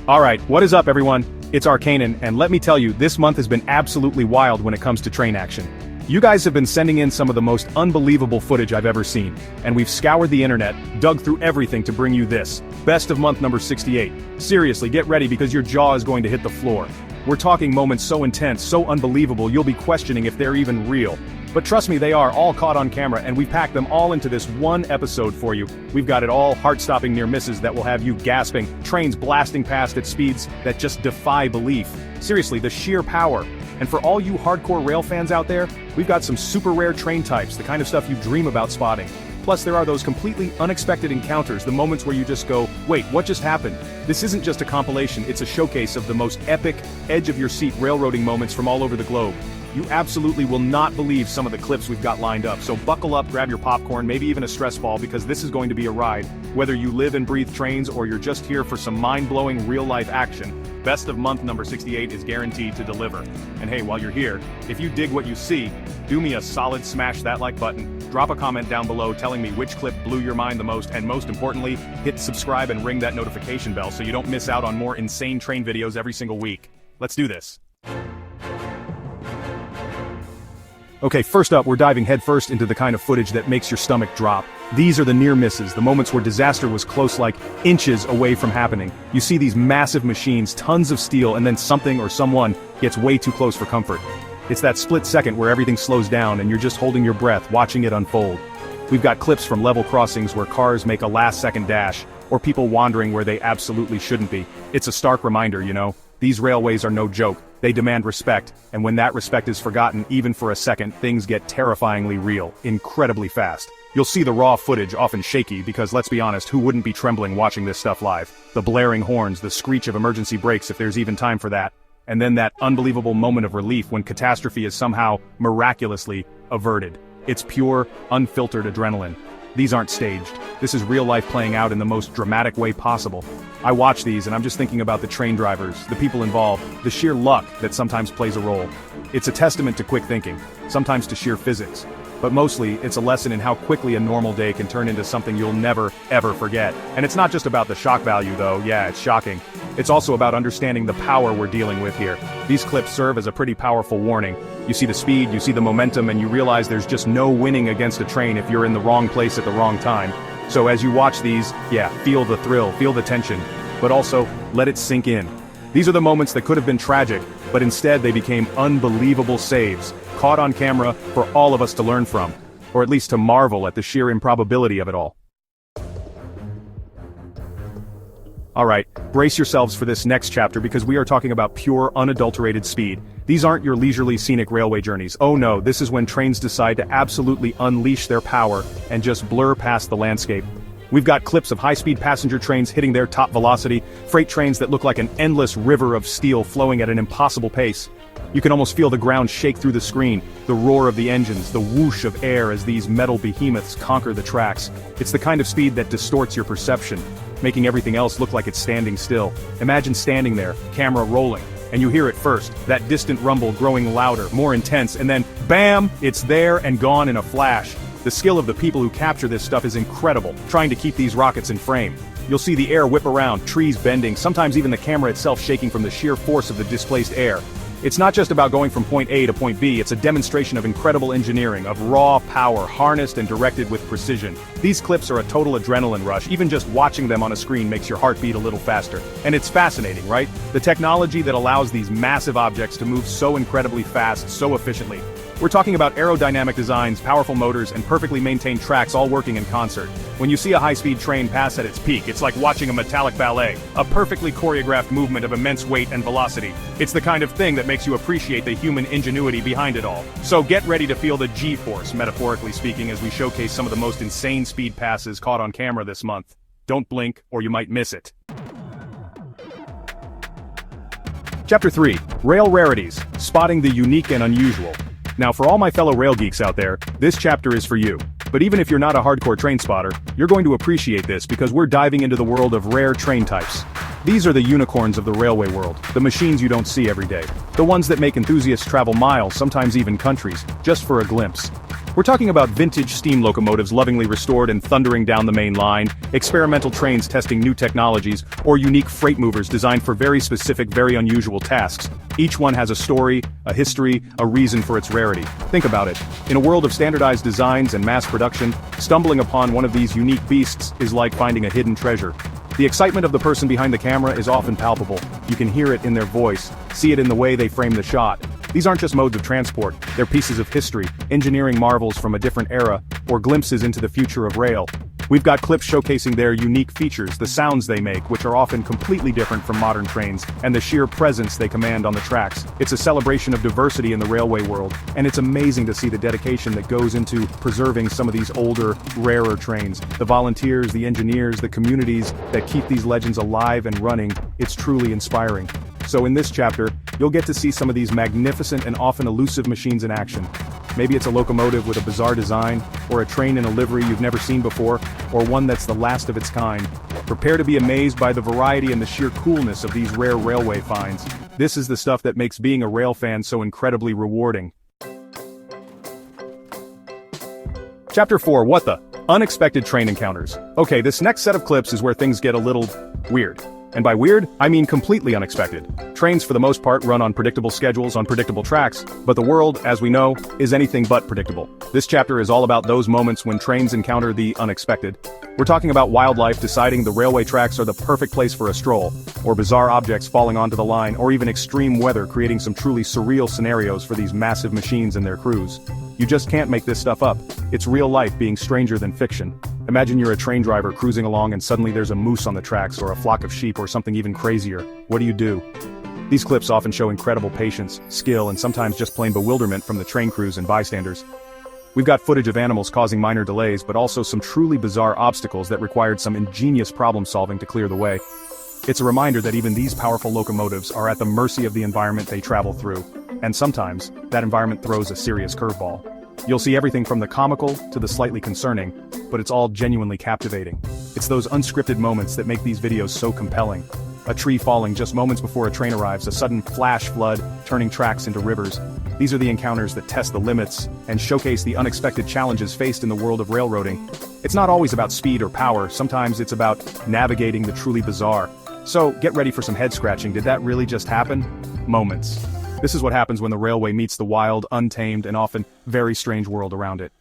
Alright, what is up everyone? It's Arcanan, and let me tell you, this month has been absolutely wild when it comes to train action. You guys have been sending in some of the most unbelievable footage I've ever seen, and we've scoured the internet, dug through everything to bring you this. Best of month number 68. Seriously, get ready because your jaw is going to hit the floor. We're talking moments so intense, so unbelievable you'll be questioning if they're even real. But trust me, they are all caught on camera, and we've packed them all into this one episode for you. We've got it all, heart-stopping near misses that will have you gasping, trains blasting past at speeds that just defy belief. Seriously, the sheer power. And for all you hardcore rail fans out there, we've got some super rare train types, the kind of stuff you dream about spotting. Plus there are those completely unexpected encounters, the moments where you just go, wait, what just happened? This isn't just a compilation, it's a showcase of the most epic, edge-of-your-seat railroading moments from all over the globe. You absolutely will not believe some of the clips we've got lined up, so buckle up, grab your popcorn, maybe even a stress ball, because this is going to be a ride. Whether you live and breathe trains or you're just here for some mind-blowing real-life action, Best of month number 68 is guaranteed to deliver. And hey, while you're here, if you dig what you see, do me a solid smash that like button, drop a comment down below telling me which clip blew your mind the most, and most importantly, hit subscribe and ring that notification bell so you don't miss out on more insane train videos every single week. Let's do this. Okay, first up, we're diving headfirst into the kind of footage that makes your stomach drop. These are the near misses, the moments where disaster was close, like inches away from happening. You see these massive machines, tons of steel, and then something or someone gets way too close for comfort. It's that split second where everything slows down and you're just holding your breath, watching it unfold. We've got clips from level crossings where cars make a last-second dash, or people wandering where they absolutely shouldn't be. It's a stark reminder, you know. These railways are no joke. They demand respect, and when that respect is forgotten even for a second, things get terrifyingly real, incredibly fast. You'll see the raw footage often shaky because, let's be honest, who wouldn't be trembling watching this stuff live? The blaring horns, the screech of emergency brakes if there's even time for that, and then that unbelievable moment of relief when catastrophe is somehow, miraculously, averted. It's pure, unfiltered adrenaline. These aren't staged. This is real life playing out in the most dramatic way possible. I watch these and I'm just thinking about the train drivers, the people involved, the sheer luck that sometimes plays a role. It's a testament to quick thinking, sometimes to sheer physics. But mostly, it's a lesson in how quickly a normal day can turn into something you'll never, ever forget. And it's not just about the shock value though, yeah, it's shocking. It's also about understanding the power we're dealing with here. These clips serve as a pretty powerful warning. You see the speed, you see the momentum, and you realize there's just no winning against a train if you're in the wrong place at the wrong time. So as you watch these, yeah, feel the thrill, feel the tension, but also, let it sink in. These are the moments that could have been tragic, but instead they became unbelievable saves, caught on camera for all of us to learn from, or at least to marvel at the sheer improbability of it all. Alright, brace yourselves for this next chapter because we are talking about pure, unadulterated speed. These aren't your leisurely scenic railway journeys. Oh no, this is when trains decide to absolutely unleash their power and just blur past the landscape. We've got clips of high-speed passenger trains hitting their top velocity, freight trains that look like an endless river of steel flowing at an impossible pace. You can almost feel the ground shake through the screen, the roar of the engines, the whoosh of air as these metal behemoths conquer the tracks. It's the kind of speed that distorts your perception, making everything else look like it's standing still. Imagine standing there, camera rolling, and you hear it first, that distant rumble growing louder, more intense, and then, bam, it's there and gone in a flash. The skill of the people who capture this stuff is incredible, trying to keep these rockets in frame. You'll see the air whip around, trees bending, sometimes even the camera itself shaking from the sheer force of the displaced air. It's not just about going from point A to point B, it's a demonstration of incredible engineering, of raw power harnessed and directed with precision. These clips are a total adrenaline rush, even just watching them on a screen makes your heart beat a little faster. And it's fascinating, right? The technology that allows these massive objects to move so incredibly fast, so efficiently. We're talking about aerodynamic designs, powerful motors, and perfectly maintained tracks all working in concert. When you see a high-speed train pass at its peak, it's like watching a metallic ballet, a perfectly choreographed movement of immense weight and velocity. It's the kind of thing that makes you appreciate the human ingenuity behind it all. So get ready to feel the G-force, metaphorically speaking, as we showcase some of the most insane speed passes caught on camera this month. Don't blink, or you might miss it. Chapter 3. Rail Rarities, Spotting the Unique and Unusual. Now for all my fellow rail geeks out there, this chapter is for you. But even if you're not a hardcore train spotter, you're going to appreciate this because we're diving into the world of rare train types. These are the unicorns of the railway world, the machines you don't see every day. The ones that make enthusiasts travel miles, sometimes even countries, just for a glimpse. We're talking about vintage steam locomotives lovingly restored and thundering down the main line, experimental trains testing new technologies, or unique freight movers designed for very specific, very unusual tasks. Each one has a story, a history, a reason for its rarity. Think about it. In a world of standardized designs and mass production, stumbling upon one of these unique beasts is like finding a hidden treasure. The excitement of the person behind the camera is often palpable. You can hear it in their voice, see it in the way they frame the shot. These aren't just modes of transport, they're pieces of history, engineering marvels from a different era, or glimpses into the future of rail. We've got clips showcasing their unique features, the sounds they make, which are often completely different from modern trains, and the sheer presence they command on the tracks. It's a celebration of diversity in the railway world, and it's amazing to see the dedication that goes into preserving some of these older, rarer trains. The volunteers, the engineers, the communities that keep these legends alive and running, it's truly inspiring. So in this chapter, you'll get to see some of these magnificent and often elusive machines in action. Maybe it's a locomotive with a bizarre design, or a train in a livery you've never seen before, or one that's the last of its kind. Prepare to be amazed by the variety and the sheer coolness of these rare railway finds. This is the stuff that makes being a rail fan so incredibly rewarding. Chapter 4, What the? Unexpected train encounters. Okay, this next set of clips is where things get a little weird. And by weird, I mean completely unexpected. Trains for the most part run on predictable schedules on predictable tracks, but the world, as we know, is anything but predictable. This chapter is all about those moments when trains encounter the unexpected. We're talking about wildlife deciding the railway tracks are the perfect place for a stroll, or bizarre objects falling onto the line, or even extreme weather creating some truly surreal scenarios for these massive machines and their crews. You just can't make this stuff up. It's real life being stranger than fiction. Imagine you're a train driver cruising along and suddenly there's a moose on the tracks or a flock of sheep or something even crazier. What do? These clips often show incredible patience, skill, and sometimes just plain bewilderment from the train crews and bystanders. We've got footage of animals causing minor delays, but also some truly bizarre obstacles that required some ingenious problem solving to clear the way. It's a reminder that even these powerful locomotives are at the mercy of the environment they travel through, and sometimes, that environment throws a serious curveball. You'll see everything from the comical to the slightly concerning, but it's all genuinely captivating. It's those unscripted moments that make these videos so compelling. A tree falling just moments before a train arrives, a sudden flash flood, turning tracks into rivers. These are the encounters that test the limits and showcase the unexpected challenges faced in the world of railroading. It's not always about speed or power, sometimes it's about navigating the truly bizarre. So, get ready for some head scratching. Did that really just happen? Moments. This is what happens when the railway meets the wild, untamed, and often very strange world around it.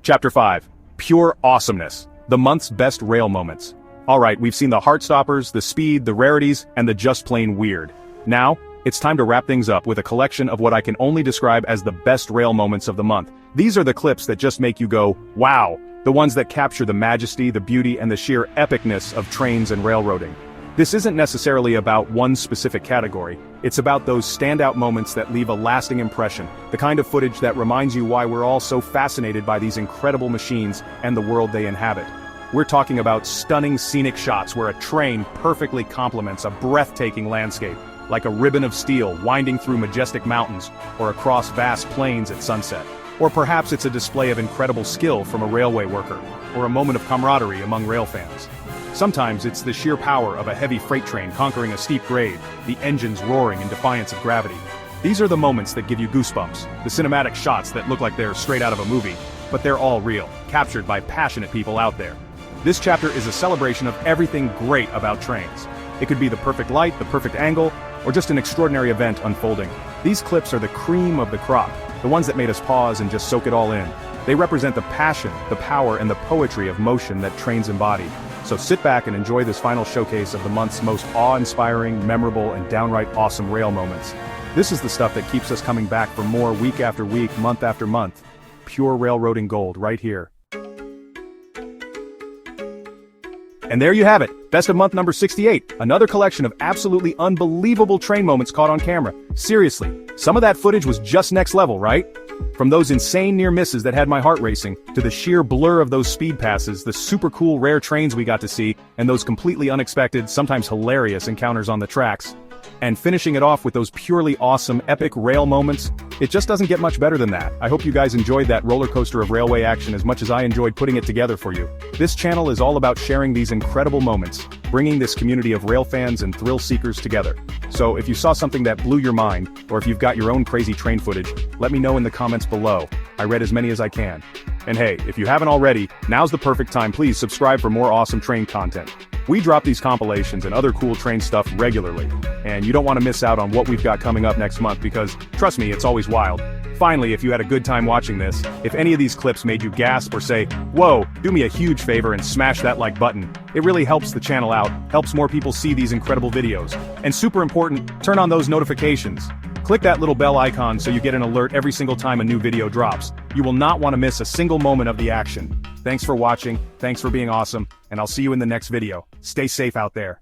Chapter 5. Pure Awesomeness. The month's best rail moments. Alright, we've seen the heartstoppers, the speed, the rarities, and the just plain weird. Now, it's time to wrap things up with a collection of what I can only describe as the best rail moments of the month. These are the clips that just make you go, wow! The ones that capture the majesty, the beauty, and the sheer epicness of trains and railroading. This isn't necessarily about one specific category, it's about those standout moments that leave a lasting impression, the kind of footage that reminds you why we're all so fascinated by these incredible machines and the world they inhabit. We're talking about stunning scenic shots where a train perfectly complements a breathtaking landscape, like a ribbon of steel winding through majestic mountains or across vast plains at sunset. Or perhaps it's a display of incredible skill from a railway worker, or a moment of camaraderie among rail fans. Sometimes it's the sheer power of a heavy freight train conquering a steep grade, the engines roaring in defiance of gravity. These are the moments that give you goosebumps, the cinematic shots that look like they're straight out of a movie, but they're all real, captured by passionate people out there. This chapter is a celebration of everything great about trains. It could be the perfect light, the perfect angle, or just an extraordinary event unfolding. These clips are the cream of the crop, the ones that made us pause and just soak it all in. They represent the passion, the power, and the poetry of motion that trains embody. So sit back and enjoy this final showcase of the month's most awe-inspiring, memorable, and downright awesome rail moments. This is the stuff that keeps us coming back for more week after week, month after month. Pure railroading gold right here. And there you have it, best of month number 68, another collection of absolutely unbelievable train moments caught on camera. Seriously, some of that footage was just next level, right? From those insane near misses that had my heart racing, to the sheer blur of those speed passes, the super cool rare trains we got to see, and those completely unexpected, sometimes hilarious encounters on the tracks. And finishing it off with those purely awesome, epic rail moments, it just doesn't get much better than that. I hope you guys enjoyed that roller coaster of railway action as much as I enjoyed putting it together for you. This channel is all about sharing these incredible moments, bringing this community of rail fans and thrill seekers together. So if you saw something that blew your mind, or if you've got your own crazy train footage, let me know in the comments below. I read as many as I can. And hey, if you haven't already, now's the perfect time. Please subscribe for more awesome train content. We drop these compilations and other cool train stuff regularly, and you don't want to miss out on what we've got coming up next month because, trust me, it's always wild. Finally, if you had a good time watching this, if any of these clips made you gasp or say, "Whoa," do me a huge favor and smash that like button. It really helps the channel out, helps more people see these incredible videos. And super important, turn on those notifications. Click that little bell icon so you get an alert every single time a new video drops. You will not want to miss a single moment of the action. Thanks for watching, thanks for being awesome, and I'll see you in the next video. Stay safe out there.